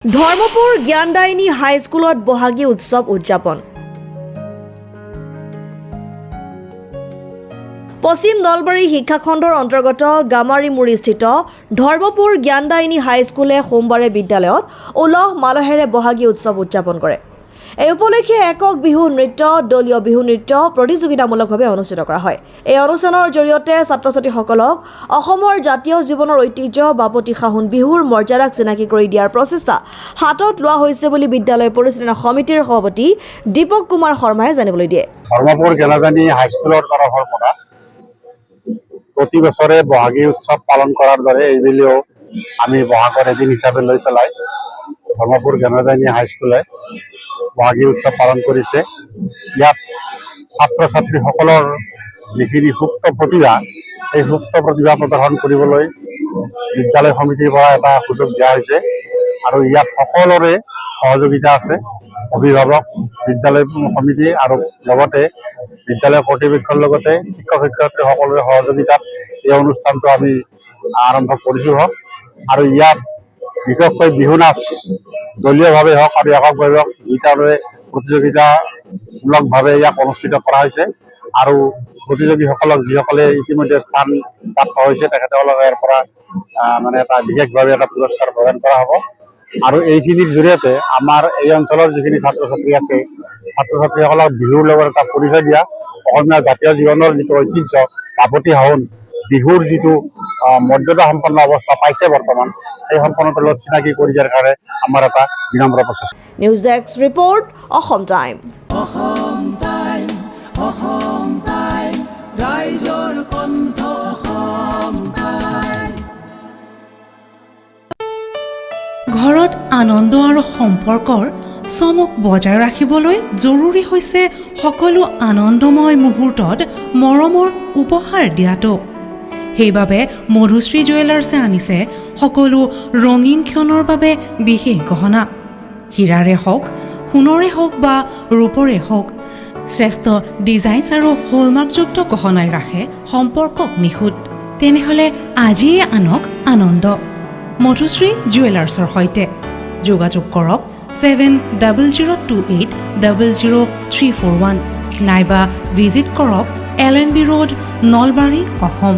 ধৰ্মপুৰ জ্ঞানদায়িনী হাইস্কুলত বহাগী উৎসৱ উদযাপন। পশ্চিম নলবাৰী শিক্ষাখণ্ডৰ অন্তৰ্গত গামাৰীমুৰিস্থিত ধৰ্মপুৰ জ্ঞানদায়িনী হাইস্কুলে সোমবাৰে বিদ্যালয়ত উলহ মালহেৰে বহাগী উৎসৱ উদযাপন কৰে। এই উপলক্ষে একক বিহু নৃত্য, দলীয় বিহু নৃত্য প্ৰতিযোগিতামূলকভাৱে অনুষ্ঠিত কৰা হয়। এই অনুষ্ঠানৰ জৰিয়তে ছাত্ৰ-ছাত্ৰীসকলক অসমৰ জাতীয় জীৱনৰ ঐতিহ্য বাপতি সাহোন বিহুৰ মৰ্যাদাক চিনাকি কৰি দিয়াৰ প্ৰচেষ্টা হাতত লোৱা হৈছে বুলি বিদ্যালয় পৰিচালনা সমিতিৰ সভাপতি দীপক কুমাৰ শৰ্মাই জানিবলৈ দিয়ে। ধৰ্মপুৰ জ্ঞানদায়িনী হাইস্কুলৰ তৰফৰ পৰা প্ৰতি বছৰে বহাগী উৎসৱ পালন কৰাৰ দৰে এইবেলিও আমি বহাগৰ এদিন হিচাপে লৈ পেলাই ধৰ্মপুৰ জ্ঞানদায়িনী হাইস্কুলে বহাগী উৎসৱ পালন কৰিছে। ইয়াত ছাত্ৰ ছাত্ৰীসকলৰ যিখিনি সুপ্ত প্ৰতিভা, এই সুপ্ত প্ৰতিভা প্ৰদৰ্শন কৰিবলৈ বিদ্যালয় সমিতিৰ পৰা এটা সুযোগ দিয়া হৈছে আৰু ইয়াত সকলোৰে সহযোগিতা আছে। অভিভাৱক, বিদ্যালয় সমিতি আৰু লগতে বিদ্যালয় কৰ্তৃপক্ষৰ লগতে শিক্ষক শিক্ষয়িত্ৰী সকলোৰে সহযোগিতাত এই অনুষ্ঠানটো আমি আৰম্ভ কৰিছোঁ আৰু ইয়াত বিশেষকৈ বিহু নাচ দলীয়ভাৱে হওক আৰু এককভাৱে হওক দুয়োটাৰে প্ৰতিযোগিতামূলকভাৱে ইয়াক অনুষ্ঠিত কৰা হৈছে আৰু প্ৰতিযোগীসকলক যিসকলে ইতিমধ্যে স্থান প্ৰাপ্ত হৈছে তেখেতসকলক ইয়াৰ পৰা এটা বিশেষভাৱে এটা পুৰস্কাৰ প্ৰদান কৰা হ'ব আৰু এইখিনিৰ জৰিয়তে আমাৰ এই অঞ্চলৰ যিখিনি ছাত্ৰ ছাত্ৰী আছে, ছাত্ৰ ছাত্ৰীসকলক বিহুৰ লগত এটা পৰিচয় দিয়া, অসমীয়া জাতীয় জীৱনৰ যিটো ঐতিহ্য বাপতি সাহোন বিহুৰ যিটো মৰ্যাদা সম্পন্ন অৱস্থা পাইছে বৰ্তমান, এই সম্পন্নতাৰ লগত চিনাকি কৰি দিয়াৰ কাৰণে আমাৰ এটা বিনম্ৰ প্ৰচেষ্টা। News desk report, Assam time. ৰাইজৰ কণ্ঠ অসম টাইম। ঘৰত আনন্দ আৰু সম্পৰ্কৰ চমক বজাই ৰাখিবলৈ জৰুৰী হৈছে সকলো আনন্দময় মুহূৰ্তত মৰমৰ উপহাৰ দিয়াটো। সেইবাবে মধুশ্ৰী জুৱেলাৰ্ছে আনিছে সকলো ৰঙীন ক্ষণৰ বাবে বিশেষ গহনা। হীৰাৰে হওক, সোণৰে হওক বা ৰূপৰে হওক, শ্ৰেষ্ঠ ডিজাইনছ আৰু হলমাৰ্কযুক্ত গহনাই ৰাখে সম্পৰ্কক নিখুঁত। তেনেহ'লে আজিয়ে আনক আনন্দ মধুশ্ৰী জুৱেলাৰ্ছৰ সৈতে। যোগাযোগ কৰক 7002800341 নাইবা ভিজিট কৰক LNB ৰোড, নলবাৰী, অসম।